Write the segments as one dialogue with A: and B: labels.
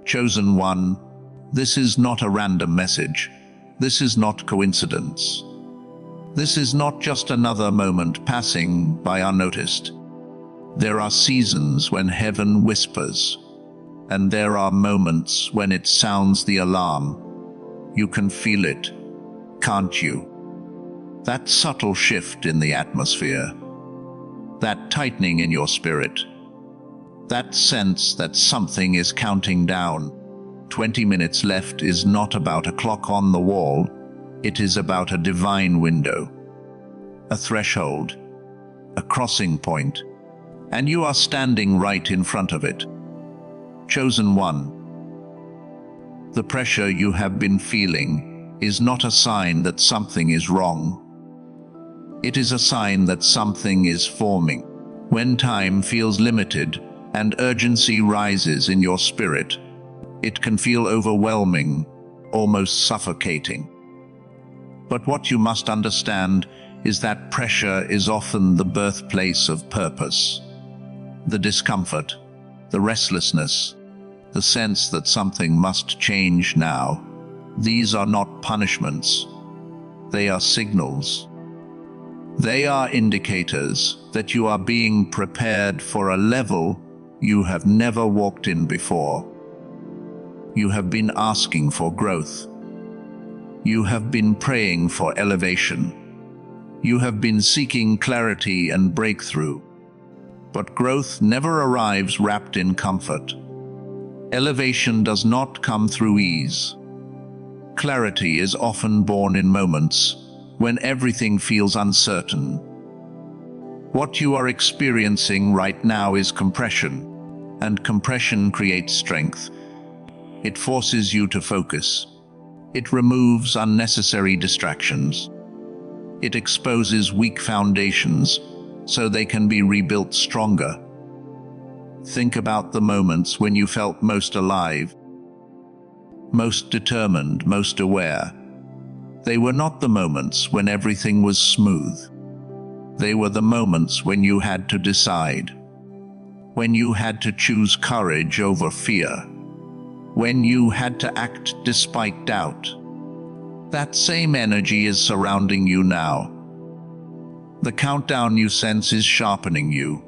A: Chosen one, this is not a random message. This is not coincidence. This is not just another moment passing by unnoticed. There are seasons when heaven whispers, and there are moments when it sounds the alarm. You can feel it, can't you? That subtle shift in the atmosphere, that tightening in your spirit, that sense that something is counting down. 20 minutes left is not about a clock on the wall. It is about a divine window, a threshold, a crossing point, and you are standing right in front of it. Chosen one, the pressure you have been feeling is not a sign that something is wrong. It is a sign that something is forming. When time feels limited and urgency rises in your spirit, it can feel overwhelming, almost suffocating. But what you must understand is that pressure is often the birthplace of purpose. The discomfort, the restlessness, the sense that something must change now, these are not punishments. They are signals. They are indicators that you are being prepared for a level you have never walked in before. You have been asking for growth. You have been praying for elevation. You have been seeking clarity and breakthrough. But growth never arrives wrapped in comfort. Elevation does not come through ease. Clarity is often born in moments when everything feels uncertain. What you are experiencing right now is compression, and compression creates strength. It forces you to focus. It removes unnecessary distractions. It exposes weak foundations so they can be rebuilt stronger. Think about the moments when you felt most alive, most determined, most aware. They were not the moments when everything was smooth. They were the moments when you had to decide, when you had to choose courage over fear, when you had to act despite doubt. That same energy is surrounding you now. The countdown you sense is sharpening you.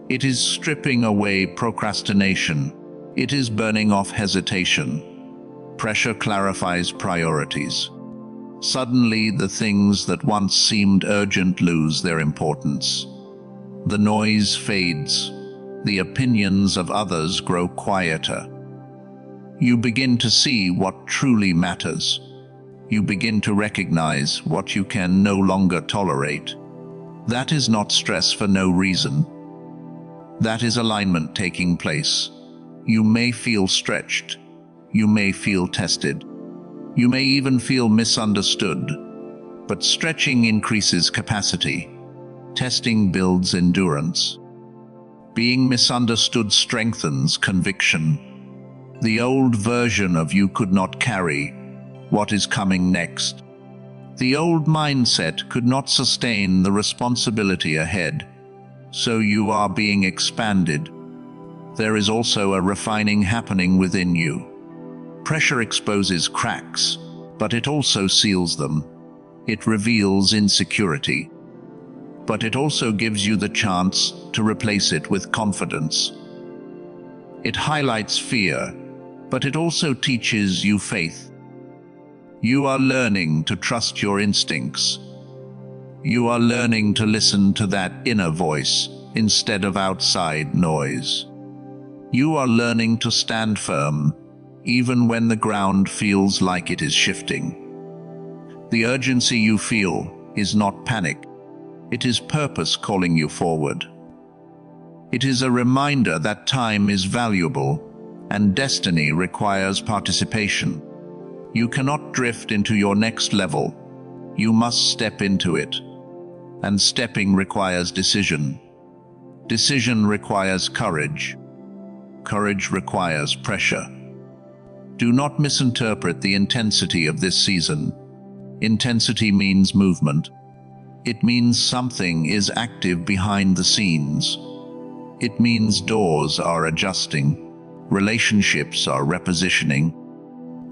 A: It is stripping away procrastination. It is burning off hesitation. Pressure clarifies priorities. Suddenly, the things that once seemed urgent lose their importance. The noise fades. The opinions of others grow quieter. You begin to see what truly matters. You begin to recognize what you can no longer tolerate. That is not stress for no reason. That is alignment taking place. You may feel stretched. You may feel tested. You may even feel misunderstood. But stretching increases capacity. Testing builds endurance. Being misunderstood strengthens conviction. The old version of you could not carry what is coming next. The old mindset could not sustain the responsibility ahead. So you are being expanded. There is also a refining happening within you. Pressure exposes cracks, but it also seals them. It reveals insecurity. But it also gives you the chance to replace it with confidence. It highlights fear, but it also teaches you faith. You are learning to trust your instincts. You are learning to listen to that inner voice instead of outside noise. You are learning to stand firm, even when the ground feels like it is shifting. The urgency you feel is not panic. It is purpose calling you forward. It is a reminder that time is valuable and destiny requires participation. You cannot drift into your next level. You must step into it. And stepping requires decision. Decision requires courage. Courage requires pressure. Do not misinterpret the intensity of this season. Intensity means movement. It means something is active behind the scenes. It means doors are adjusting. Relationships are repositioning.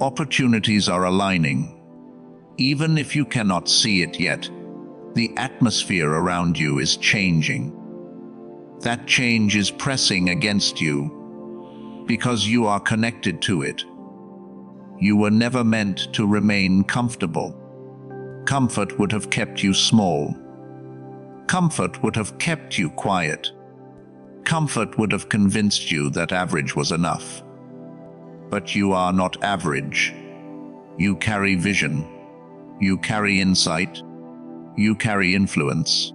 A: Opportunities are aligning. Even if you cannot see it yet, the atmosphere around you is changing. That change is pressing against you because you are connected to it. You were never meant to remain comfortable. Comfort would have kept you small. Comfort would have kept you quiet. Comfort would have convinced you that average was enough. But you are not average. You carry vision. You carry insight. You carry influence.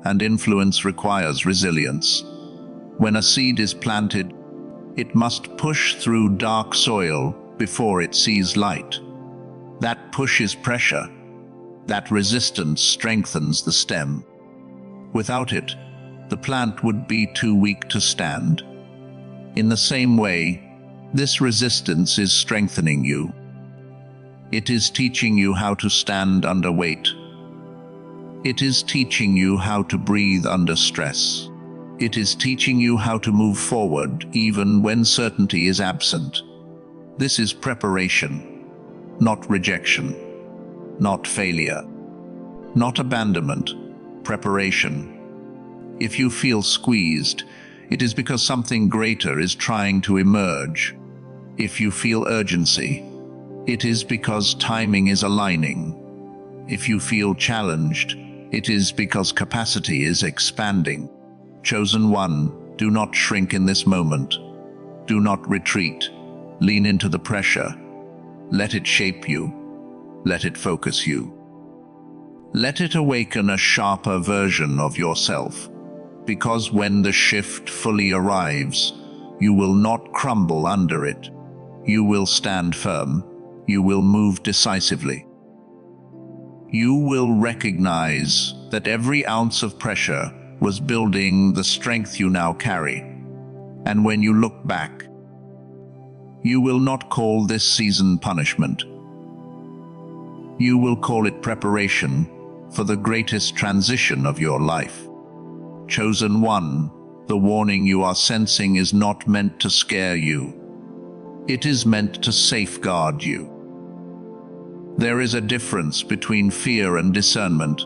A: And influence requires resilience. When a seed is planted, it must push through dark soil before it sees light. That push is pressure. That resistance strengthens the stem. Without it, the plant would be too weak to stand. In the same way, this resistance is strengthening you. It is teaching you how to stand under weight. It is teaching you how to breathe under stress. It is teaching you how to move forward even when certainty is absent. This is preparation, not rejection, not failure, not abandonment, preparation. If you feel squeezed, it is because something greater is trying to emerge. If you feel urgency, it is because timing is aligning. If you feel challenged, it is because capacity is expanding. Chosen one, do not shrink in this moment. Do not retreat. Lean into the pressure. Let it shape you. Let it focus you. Let it awaken a sharper version of yourself. Because when the shift fully arrives, you will not crumble under it. You will stand firm. You will move decisively. You will recognize that every ounce of pressure was building the strength you now carry. And when you look back, you will not call this season punishment. You will call it preparation for the greatest transition of your life. Chosen one, the warning you are sensing is not meant to scare you. It is meant to safeguard you. There is a difference between fear and discernment,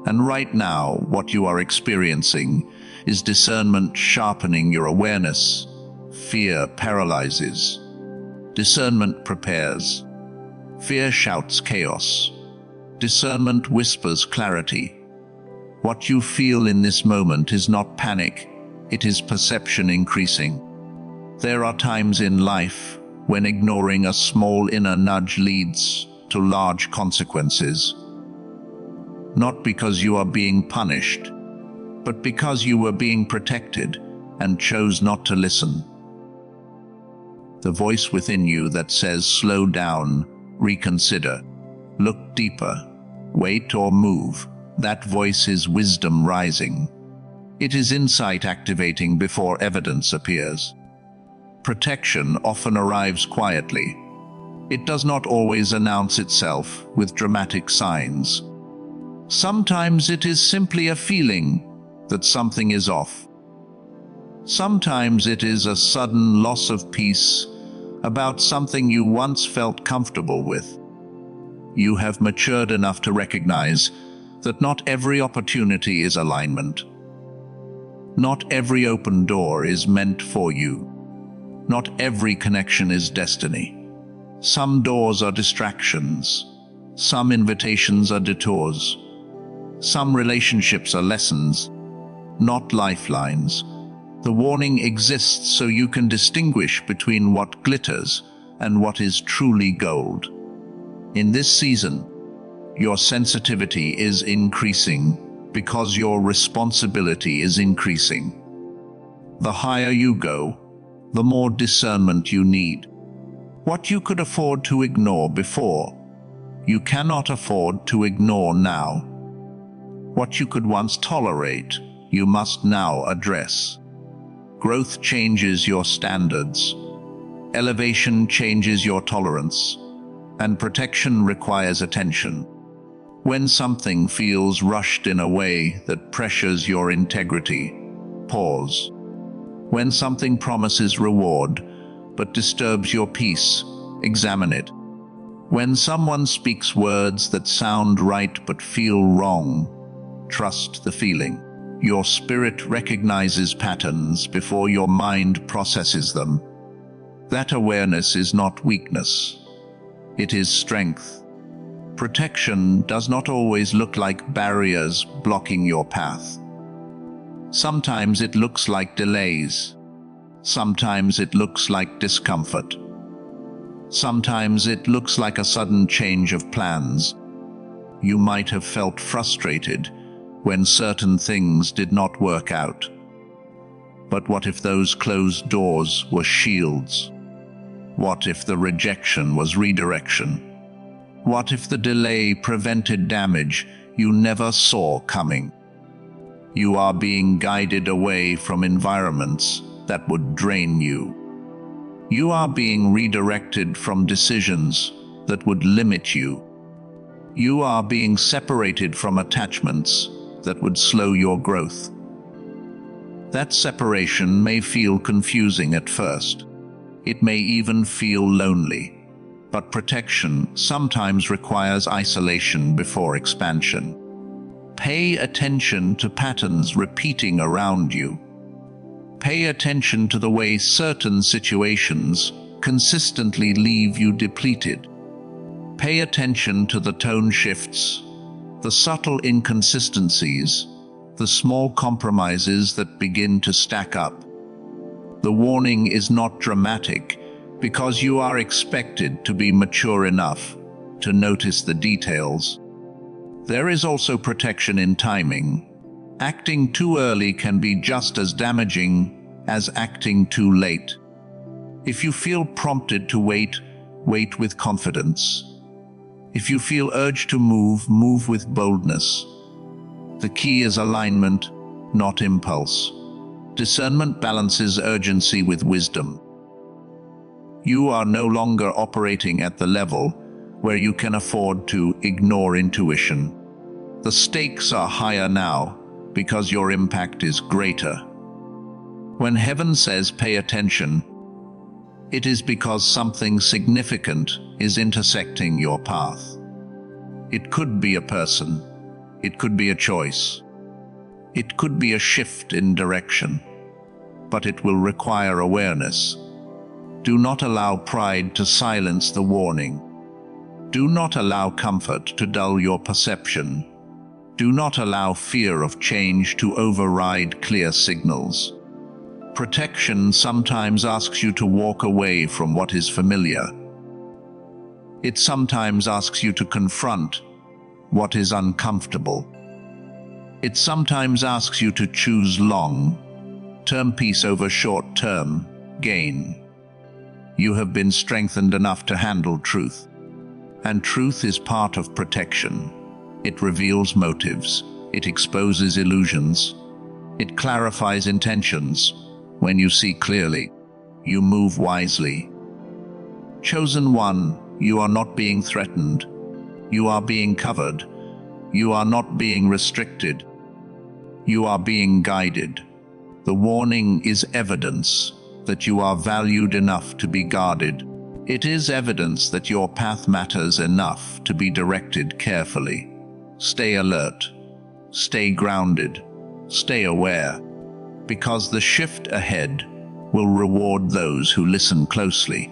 A: and right now what you are experiencing is discernment sharpening your awareness. Fear paralyzes. Discernment prepares. Fear shouts chaos. Discernment whispers clarity. What you feel in this moment is not panic, it is perception increasing. There are times in life when ignoring a small inner nudge leads to large consequences. Not because you are being punished, but because you were being protected and chose not to listen. The voice within you that says, slow down, reconsider, look deeper, wait or move, that voice is wisdom rising. It is insight activating before evidence appears. Protection often arrives quietly. It does not always announce itself with dramatic signs. Sometimes it is simply a feeling that something is off. Sometimes it is a sudden loss of peace about something you once felt comfortable with. You have matured enough to recognize that not every opportunity is alignment. Not every open door is meant for you. Not every connection is destiny. Some doors are distractions. Some invitations are detours. Some relationships are lessons, not lifelines. The warning exists so you can distinguish between what glitters and what is truly gold. In this season, your sensitivity is increasing because your responsibility is increasing. The higher you go, the more discernment you need. What you could afford to ignore before, you cannot afford to ignore now. What you could once tolerate, you must now address. Growth changes your standards. Elevation changes your tolerance. And protection requires attention. When something feels rushed in a way that pressures your integrity, pause. When something promises reward, but disturbs your peace, examine it. When someone speaks words that sound right but feel wrong, trust the feeling. Your spirit recognizes patterns before your mind processes them. That awareness is not weakness. It is strength. Protection does not always look like barriers blocking your path. Sometimes it looks like delays. Sometimes it looks like discomfort. Sometimes it looks like a sudden change of plans. You might have felt frustrated when certain things did not work out. But what if those closed doors were shields? What if the rejection was redirection? What if the delay prevented damage you never saw coming? You are being guided away from environments that would drain you. You are being redirected from decisions that would limit you. You are being separated from attachments that would slow your growth. That separation may feel confusing at first. It may even feel lonely. But protection sometimes requires isolation before expansion. Pay attention to patterns repeating around you. Pay attention to the way certain situations consistently leave you depleted. Pay attention to the tone shifts, the subtle inconsistencies, the small compromises that begin to stack up. The warning is not dramatic, because you are expected to be mature enough to notice the details. There is also protection in timing. Acting too early can be just as damaging as acting too late. If you feel prompted to wait, wait with confidence. If you feel urged to move, move with boldness. The key is alignment, not impulse. Discernment balances urgency with wisdom. You are no longer operating at the level where you can afford to ignore intuition. The stakes are higher now because your impact is greater. When heaven says pay attention, it is because something significant is intersecting your path. It could be a person. It could be a choice. It could be a shift in direction. But it will require awareness. Do not allow pride to silence the warning. Do not allow comfort to dull your perception. Do not allow fear of change to override clear signals. Protection sometimes asks you to walk away from what is familiar. It sometimes asks you to confront what is uncomfortable. It sometimes asks you to choose long-term peace over short-term gain. You have been strengthened enough to handle truth. And truth is part of protection. It reveals motives. It exposes illusions. It clarifies intentions. When you see clearly, you move wisely. Chosen one, you are not being threatened. You are being covered. You are not being restricted. You are being guided. The warning is evidence that you are valued enough to be guarded. It is evidence that your path matters enough to be directed carefully. Stay alert. Stay grounded. Stay aware. Because the shift ahead will reward those who listen closely.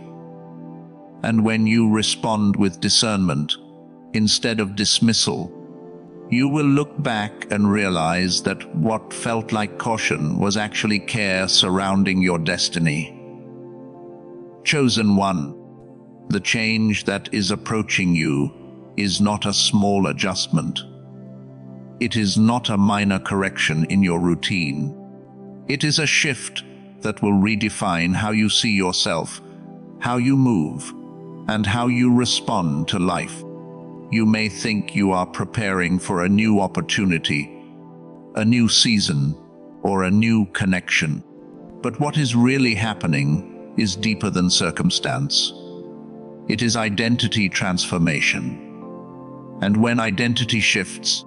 A: And when you respond with discernment, instead of dismissal, you will look back and realize that what felt like caution was actually care surrounding your destiny. Chosen one, the change that is approaching you is not a small adjustment. It is not a minor correction in your routine. It is a shift that will redefine how you see yourself, how you move, and how you respond to life. You may think you are preparing for a new opportunity, a new season, or a new connection. But what is really happening is deeper than circumstance. It is identity transformation. And when identity shifts,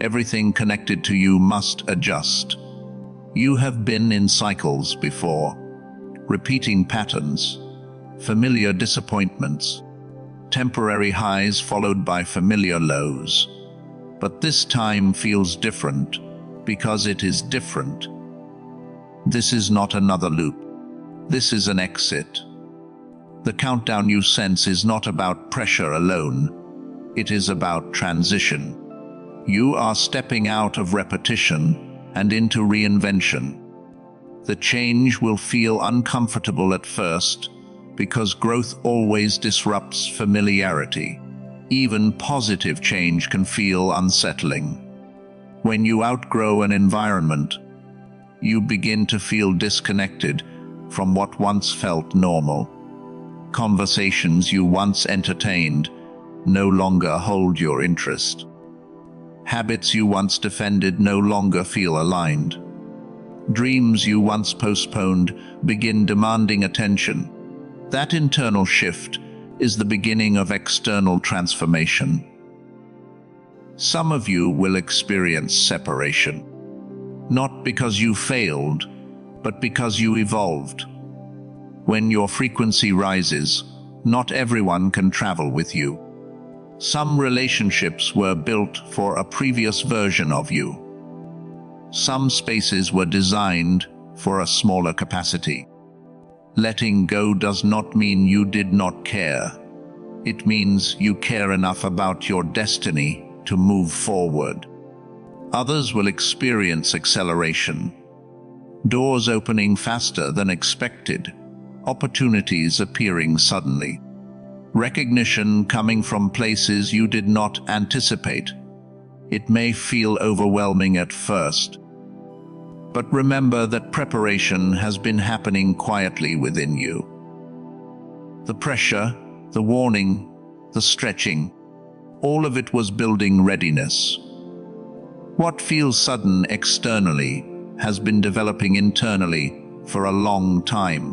A: everything connected to you must adjust. You have been in cycles before, repeating patterns, familiar disappointments, temporary highs followed by familiar lows. But this time feels different because it is different. This is not another loop. This is an exit. The countdown you sense is not about pressure alone. It is about transition. You are stepping out of repetition and into reinvention. The change will feel uncomfortable at first because growth always disrupts familiarity. Even positive change can feel unsettling. When you outgrow an environment, you begin to feel disconnected from what once felt normal. Conversations you once entertained no longer hold your interest. Habits you once defended no longer feel aligned. Dreams you once postponed begin demanding attention. That internal shift is the beginning of external transformation. Some of you will experience separation, not because you failed, but because you evolved. When your frequency rises, not everyone can travel with you. Some relationships were built for a previous version of you. Some spaces were designed for a smaller capacity. Letting go does not mean you did not care. It means you care enough about your destiny to move forward. Others will experience acceleration. Doors opening faster than expected. Opportunities appearing suddenly. Recognition coming from places you did not anticipate. It may feel overwhelming at first, but remember that preparation has been happening quietly within you. The pressure, the warning, the stretching, all of it was building readiness. What feels sudden externally has been developing internally for a long time.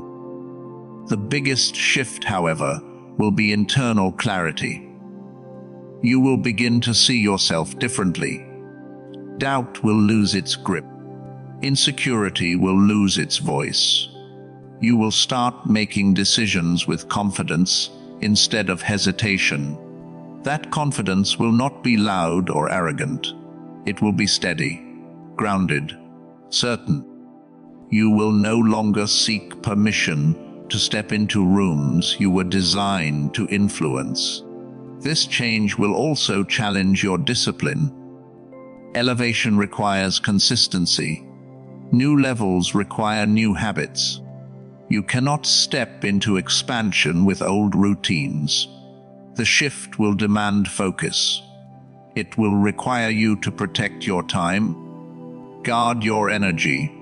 A: The biggest shift, however, will be internal clarity. You will begin to see yourself differently. Doubt will lose its grip. Insecurity will lose its voice. You will start making decisions with confidence instead of hesitation. That confidence will not be loud or arrogant. It will be steady, grounded, certain. You will no longer seek permission to step into rooms you were designed to influence. This change will also challenge your discipline. Elevation requires consistency. New levels require new habits. You cannot step into expansion with old routines. The shift will demand focus. It will require you to protect your time, guard your energy,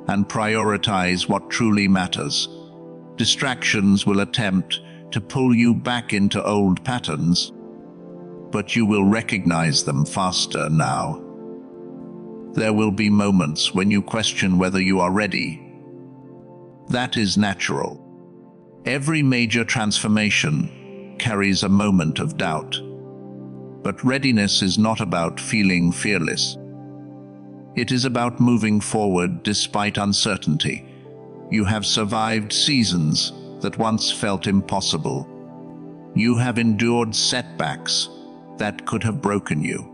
A: and prioritize what truly matters. Distractions will attempt to pull you back into old patterns, but you will recognize them faster now. There will be moments when you question whether you are ready. That is natural. Every major transformation carries a moment of doubt. But readiness is not about feeling fearless. It is about moving forward despite uncertainty. You have survived seasons that once felt impossible. You have endured setbacks that could have broken you.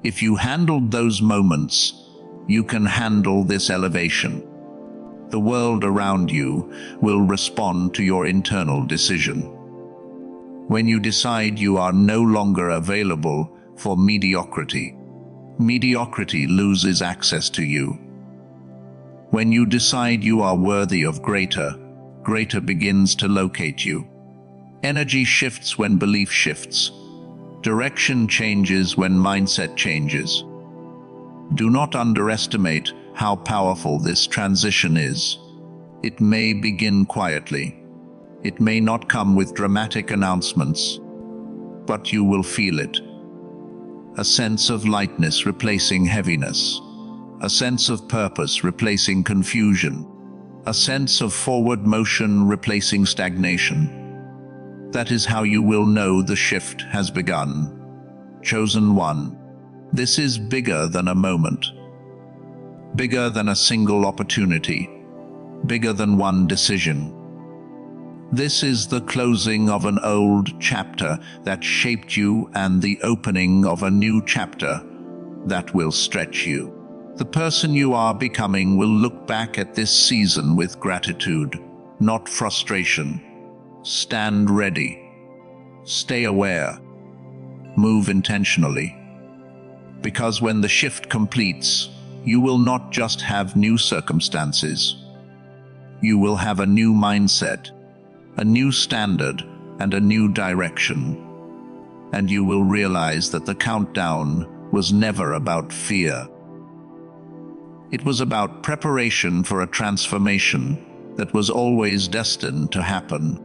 A: If you handled those moments, you can handle this elevation. The world around you will respond to your internal decision. When you decide you are no longer available for mediocrity, mediocrity loses access to you. When you decide you are worthy of greater, greater begins to locate you. Energy shifts when belief shifts. Direction changes when mindset changes. Do not underestimate how powerful this transition is. It may begin quietly. It may not come with dramatic announcements, but you will feel it. A sense of lightness replacing heaviness. A sense of purpose replacing confusion. A sense of forward motion replacing stagnation. That is how you will know the shift has begun. Chosen one. This is bigger than a moment. Bigger than a single opportunity. Bigger than one decision. This is the closing of an old chapter that shaped you and the opening of a new chapter that will stretch you. The person you are becoming will look back at this season with gratitude, not frustration. Stand ready. Stay aware. Move intentionally. Because when the shift completes, you will not just have new circumstances. You will have a new mindset, a new standard, and a new direction. And you will realize that the countdown was never about fear. It was about preparation for a transformation that was always destined to happen.